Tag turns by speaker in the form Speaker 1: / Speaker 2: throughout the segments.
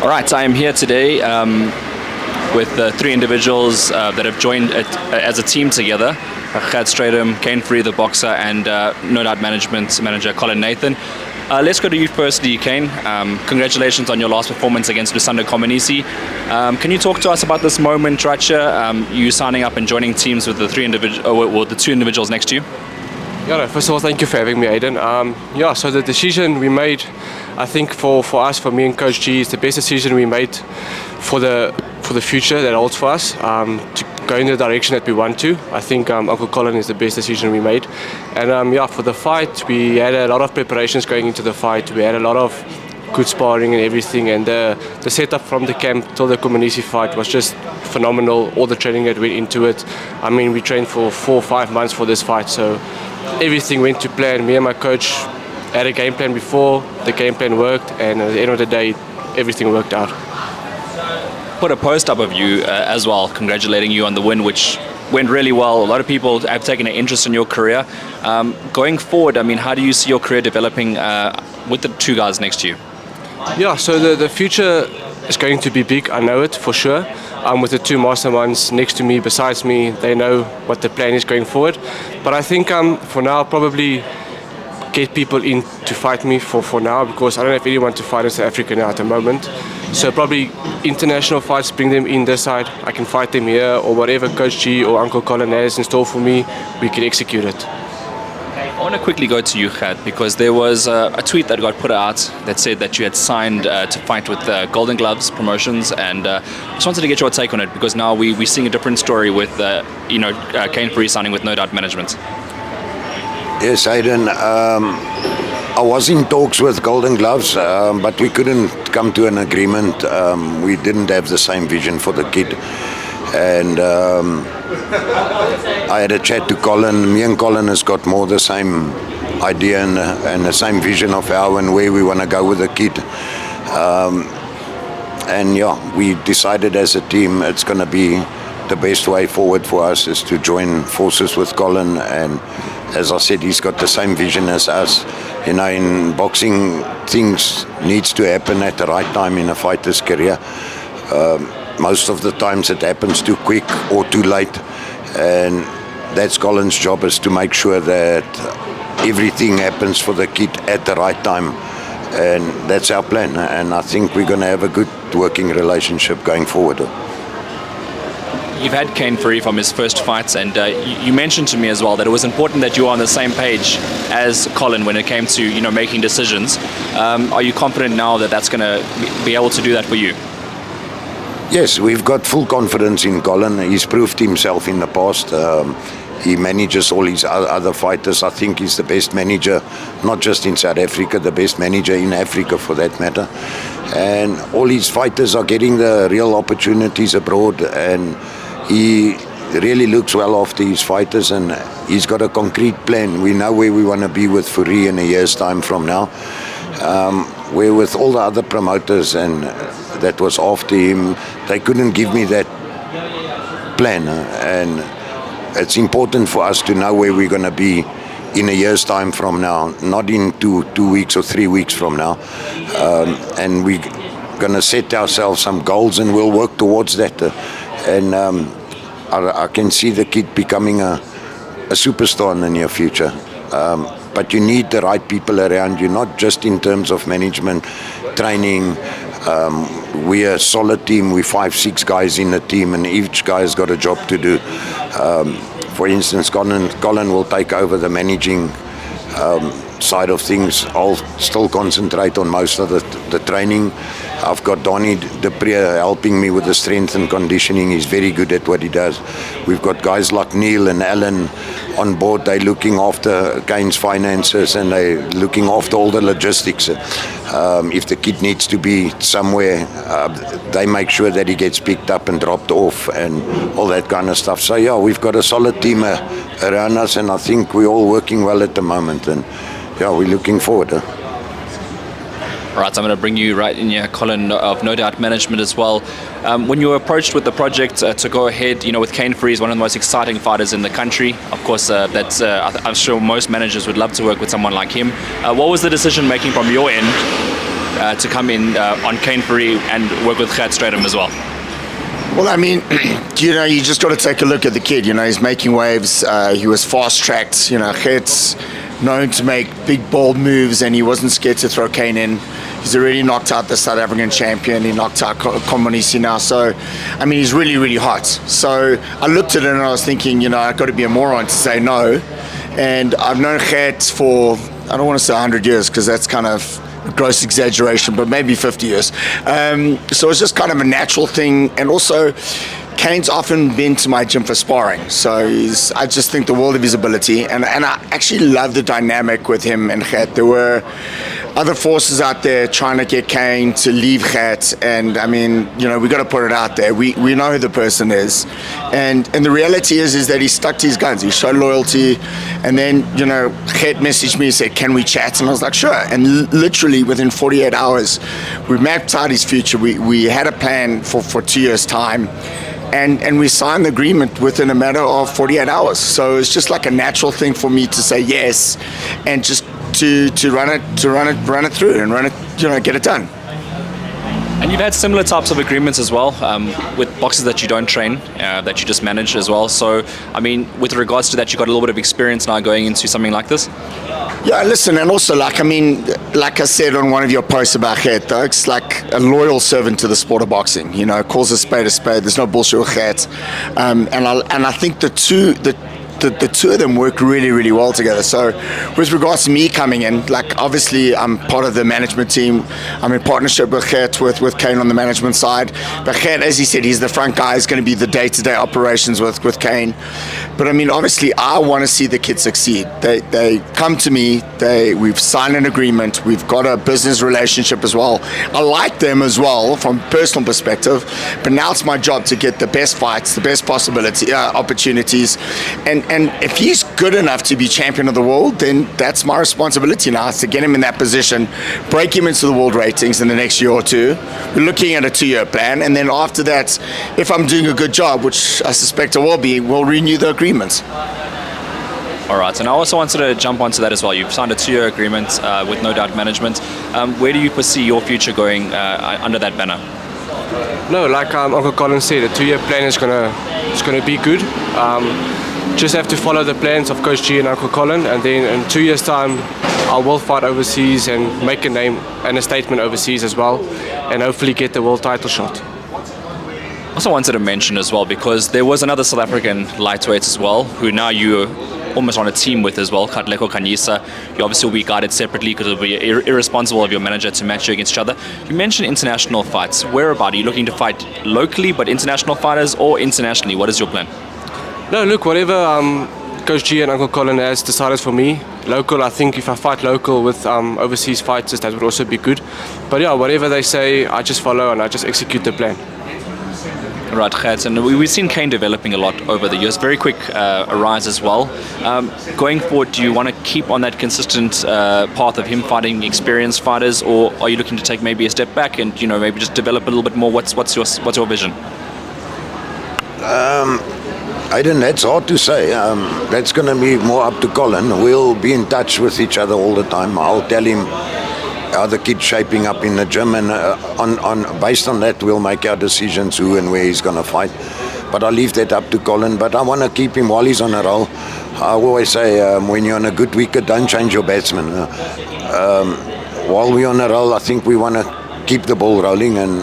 Speaker 1: All right, so I am here today with three individuals that have joined as a team together. Gert Strydom, Kaine Fourie, the boxer, and No Doubt Management manager Colin Nathan. Let's go to you firstly, Kaine. Congratulations on your last performance against Lusando Komanisi. Can you talk to us about this moment right here, you signing up and joining teams with the the two individuals next to you?
Speaker 2: Yeah, first of all, thank you for having me, Aidan. So the decision we made, I think for us, for me and Coach G, is the best decision we made for the future that holds for us, to go in the direction that we want to. I think Uncle Colin is the best decision we made. And for the fight, we had a lot of preparations going into the fight. We had a lot of good sparring and everything, and the setup from the camp till the Komanisi fight was just phenomenal. All the training that went into it. I mean, we trained for 4 or 5 months for this fight, so everything went to plan. Me and my coach had a game plan before, the game plan worked, and at the end of the day, everything worked out.
Speaker 1: Put a post up of you as well, congratulating you on the win, which went really well. A lot of people have taken an interest in your career. Going forward, I mean, how do you see your career developing with the two guys next to you?
Speaker 2: Yeah, so the future is going to be big, I know it for sure. With the two masterminds next to me, besides me, they know what the plan is going forward. But I think for now, probably get people in to fight me for now, because I don't have anyone to fight in South Africa now at the moment. So probably international fights, bring them in this side. I can fight them here, or whatever Coach G or Uncle Colin has in store for me, we can execute it.
Speaker 1: I want to quickly go to you, Gert, because there was a tweet that got put out that said that you had signed to fight with Golden Gloves Promotions, and I just wanted to get your take on it, because now we're seeing a different story with Kaine Fourie signing with No Doubt Management.
Speaker 3: Yes, Aidan. I was in talks with Golden Gloves, but we couldn't come to an agreement. We didn't have the same vision for the kid. And I had a chat to Colin. Me and Colin has got more the same idea and the same vision of how and where we want to go with the kid. We decided as a team it's going to be the best way forward for us is to join forces with Colin. And as I said, he's got the same vision as us. You know, in boxing, things needs to happen at the right time in a fighter's career. Most of the times it happens too quick or too late, and that's Colin's job, is to make sure that everything happens for the kid at the right time, and that's our plan. And I think we're going to have a good working relationship going forward.
Speaker 1: You've had Kaine Fourie from his first fights, and you mentioned to me as well that it was important that you were on the same page as Colin when it came to making decisions. Are you confident now that that's going to be able to do that for you?
Speaker 3: Yes, we've got full confidence in Colin. He's proved himself in the past. He manages all his other fighters. I think he's the best manager, not just in South Africa, the best manager in Africa for that matter. And all his fighters are getting the real opportunities abroad, and he really looks well after his fighters, and he's got a concrete plan. We know where we want to be with Fourie in a year's time from now. Where with all the other promoters and that was after him, they couldn't give me that plan. And it's important for us to know where we're going to be in a year's time from now, not in two weeks or 3 weeks from now. And we're going to set ourselves some goals, and we'll work towards that. I can see the kid becoming a superstar in the near future. But you need the right people around you, not just in terms of management, training. We're a solid team. We're 5-6 guys in the team, and each guy has got a job to do. For instance, Colin will take over the managing side of things. I'll still concentrate on most of the training. I've got Donnie Depree helping me with the strength and conditioning. He's very good at what he does. We've got guys like Neil and Alan on board. They're looking after Kaine's finances, and they're looking after all the logistics. If the kid needs to be somewhere, they make sure that he gets picked up and dropped off and all that kind of stuff. So yeah, we've got a solid team around us, and I think we're all working well at the moment, and yeah, we're looking forward.
Speaker 1: All right, so I'm going to bring you right in here, Colin, of No Doubt Management as well. When you were approached with the project to go ahead, with Kaine Fourie is one of the most exciting fighters in the country. Of course, I'm sure most managers would love to work with someone like him. What was the decision making from your end to come in on Kaine Fourie and work with Gert Strydom as well?
Speaker 4: Well, I mean, you just got to take a look at the kid. He's making waves. He was fast-tracked. Gert's known to make big, bold moves, and he wasn't scared to throw Kaine in. He's already knocked out the South African champion. He knocked out Combonisi now. So, I mean, he's really, really hot. So I looked at it and I was thinking, I've got to be a moron to say no. And I've known Gert for, I don't want to say 100 years because that's kind of a gross exaggeration, but maybe 50 years. So it's just kind of a natural thing. And also, Kaine's often been to my gym for sparring, so I just think the world of his ability, and I actually love the dynamic with him and Gert. There were other forces out there trying to get Kaine to leave Gert, and I mean, we got to put it out there. We know who the person is, and the reality is that he stuck to his guns. He showed loyalty, and then Gert messaged me and said, "Can we chat?" And I was like, "Sure." And literally within 48 hours, we mapped out his future. We had a plan for 2 years' time. And we signed the agreement within a matter of 48 hours. So it's just like a natural thing for me to say yes, and just to run it through and get it done.
Speaker 1: And you've had similar types of agreements as well with boxers that you don't train, that you just manage as well. So, I mean, with regards to that, you've got a little bit of experience now going into something like this?
Speaker 4: Yeah, listen, and also, like I said on one of your posts about Gert, though, it's like a loyal servant to the sport of boxing. Calls a spade a spade. There's no bullshit with Gert. And I think the two of them work really, really well together. So with regards to me coming in, obviously I'm part of the management team. I'm in partnership with Gert, with Kaine on the management side. But Gert, as he said, he's the front guy. He's going to be the day-to-day operations with Kaine. But I mean, obviously I want to see the kids succeed. They come to me, we've signed an agreement, we've got a business relationship as well. I like them as well from a personal perspective, but now it's my job to get the best fights, the best opportunities, and if he's good enough to be champion of the world, then that's my responsibility now, is to get him in that position, break him into the world ratings in the next year or two. We're looking at a 2-year plan, and then after that, if I'm doing a good job, which I suspect I will be, we'll renew the agreements.
Speaker 1: All right, and I also wanted to jump onto that as well. You've signed a 2-year agreement with No Doubt Management. Where do you foresee your future going under that banner?
Speaker 2: No, like Uncle Colin said, a 2-year plan is gonna be good. Just have to follow the plans of Coach G and Uncle Colin, and then in 2 years' time, I will fight overseas and make a name and a statement overseas as well, and hopefully get the world title shot.
Speaker 1: Also wanted to mention as well, because there was another South African lightweight as well, who now you're almost on a team with as well, Katlego Kanyisa. You obviously will be guarded separately because it would be irresponsible of your manager to match you against each other. You mentioned international fights. Whereabout? Are you looking to fight locally but international fighters, or internationally? What is your plan?
Speaker 2: No, look, whatever Coach G and Uncle Colin has decided for me. Local, I think if I fight local with overseas fighters, that would also be good. But yeah, whatever they say, I just follow and I just execute the plan.
Speaker 1: Right, Gert, and we've seen Kaine developing a lot over the years. Very quick rise as well. Going forward, do you want to keep on that consistent path of him fighting experienced fighters, or are you looking to take maybe a step back and maybe just develop a little bit more? What's your vision?
Speaker 3: Aidan, that's hard to say. That's going to be more up to Colin. We'll be in touch with each other all the time. I'll tell him how the kid's shaping up in the gym, and based on that, we'll make our decisions who and where he's going to fight. But I'll leave that up to Colin. But I want to keep him while he's on a roll. I always say, when you're on a good wicket, don't change your batsman. While we're on a roll, I think we want to keep the ball rolling, and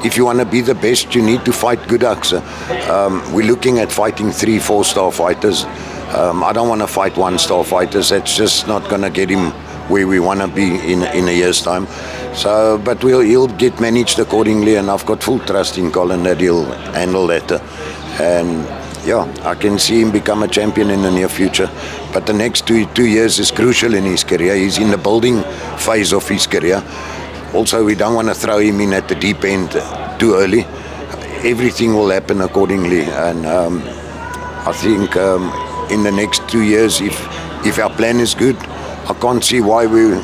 Speaker 3: if you want to be the best, you need to fight good acts. We're looking at fighting 3-4 star fighters. I don't want to fight 1-star fighters. That's just not going to get him where we want to be in a year's time. So, but he'll get managed accordingly, and I've got full trust in Colin that he'll handle that. And yeah, I can see him become a champion in the near future. But the next two years is crucial in his career. He's in the building phase of his career. Also, we don't want to throw him in at the deep end too early. Everything will happen accordingly, and I think in the next 2 years, if our plan is good, I can't see why we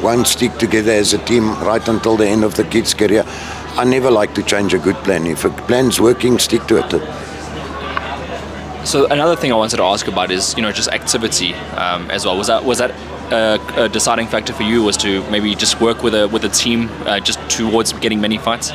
Speaker 3: won't stick together as a team right until the end of the kid's career. I never like to change a good plan. If a plan's working, stick to it.
Speaker 1: So another thing I wanted to ask about is, just activity as well. Was that a deciding factor for you was to maybe just work with a team just towards getting many fights?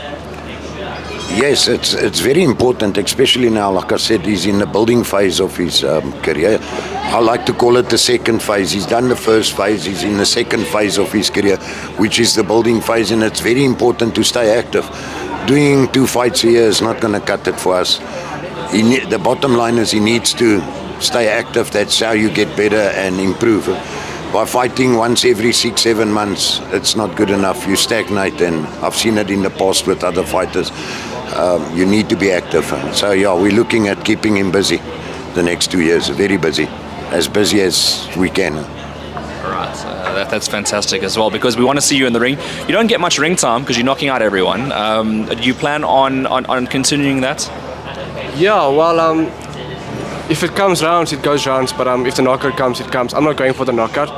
Speaker 3: Yes, it's very important, especially now, like I said, he's in the building phase of his career. I like to call it the second phase. He's done the first phase, he's in the second phase of his career, which is the building phase, and it's very important to stay active. Doing 2 fights a year is not going to cut it for us. The bottom line is he needs to stay active. That's how you get better and improve. By fighting once every 6-7 months, it's not good enough. You stagnate, and I've seen it in the past with other fighters. You need to be active. So yeah, we're looking at keeping him busy the next 2 years, very busy as we can.
Speaker 1: All right, that's fantastic as well, because we want to see you in the ring. You don't get much ring time because you're knocking out everyone. Do you plan on continuing that?
Speaker 2: Yeah, well, if it comes rounds, it goes rounds, but if the knockout comes, it comes. I'm not going for the knockout.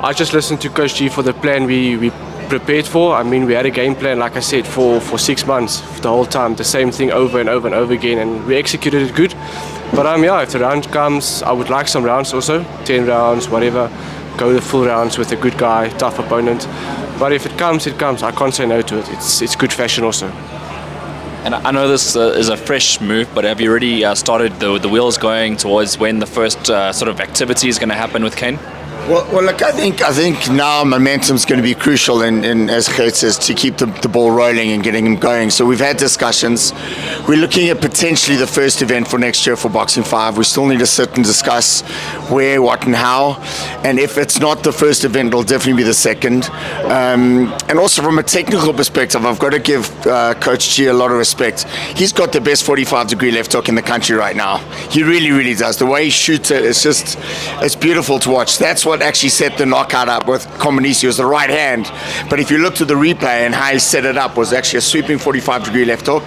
Speaker 2: I just listened to Coach G for the plan we prepared for. I mean, we had a game plan, like I said, for 6 months, the whole time, the same thing over and over and over again, and we executed it good. But yeah, if the round comes, I would like some rounds also, 10 rounds, whatever. Go the full rounds with a good guy, tough opponent. But if it comes, it comes. I can't say no to it. It's good fashion also.
Speaker 1: And I know this is a fresh move, but have you already started the wheels going towards when the first sort of activity is going to happen with Kaine?
Speaker 4: Well, look, I think now momentum is going to be crucial, in as Gert says, to keep the ball rolling and getting him going. So we've had discussions. We're looking at potentially the first event for next year for Boxing 5. We still need to sit and discuss where, what, and how. And if it's not the first event, it'll definitely be the second. And also from a technical perspective, I've got to give Coach G a lot of respect. He's got the best 45-degree left hook in the country right now. He really, really does. The way he shoots it, it's beautiful to watch. That's what actually set the knockout up with Combinisi, was the right hand. But if you looked at the replay and how he set it up, was actually a sweeping 45-degree left hook.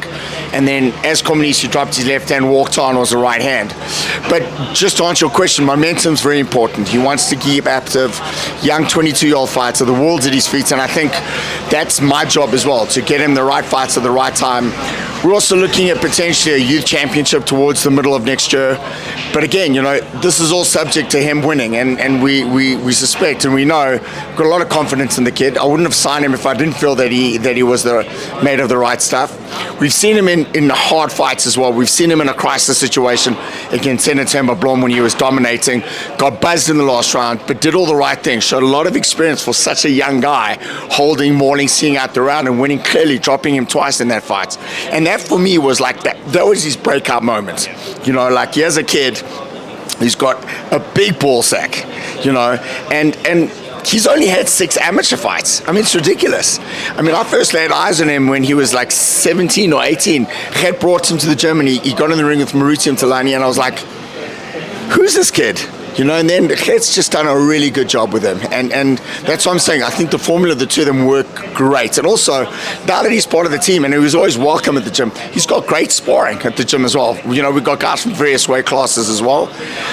Speaker 4: And then as Combinisi dropped his left hand, walked on, was the right hand. But just to answer your question, momentum's very important. He wants to keep active. Young 22-year-old fighter, the world's at his feet, and I think that's my job as well, to get him the right fights at the right time. We're also looking at potentially a youth championship towards the middle of next year. But again, this is all subject to him winning, and we suspect and we know, we've got a lot of confidence in the kid. I wouldn't have signed him if I didn't feel that he was made of the right stuff. We've seen him in hard fights as well. We've seen him in a crisis situation against Senatemba Blom when he was dominating, got buzzed in the last round, but did all the right things, showed a lot of experience for such a young guy, holding, mauling, seeing out the round and winning clearly, dropping him twice in that fight. And that for me was like that was his breakout moment. Like he as a kid, he's got a big ball sack, and he's only had 6 amateur fights. I mean, it's ridiculous. I mean, I first laid eyes on him when he was like 17 or 18. Gert brought him to the gym and he got in the ring with Maruti Mtalani, and I was like, who's this kid? And then Gert's just done a really good job with him. And that's what I'm saying. I think the formula of the two of them work great. And also, now that he's part of the team, and he was always welcome at the gym, he's got great sparring at the gym as well. We've got guys from various weight classes as well.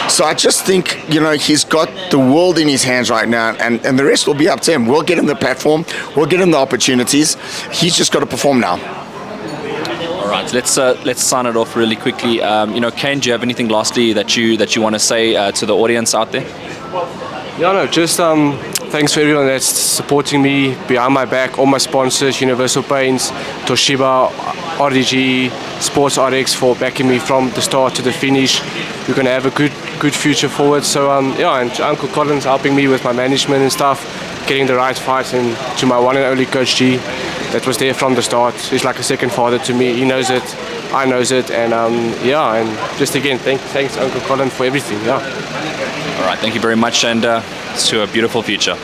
Speaker 4: So I just think, he's got the world in his hands right now, and the rest will be up to him. We'll get him the platform. We'll get him the opportunities. He's just got to perform now.
Speaker 1: All right, let's sign it off really quickly. Kaine, do you have anything lastly that you want to say to the audience out there?
Speaker 2: Yeah, no, just thanks for everyone that's supporting me behind my back, all my sponsors, Universal Paints, Toshiba, RDG, Sports RX, for backing me from the start to the finish. We're going to have a good future forward. So and Uncle Colin's helping me with my management and stuff, getting the right fights, and to my one and only Coach G, that was there from the start. He's like a second father to me. He knows it, I knows it, and and just again, thanks Uncle Colin for everything. Yeah.
Speaker 1: All right, thank you very much, and to a beautiful future.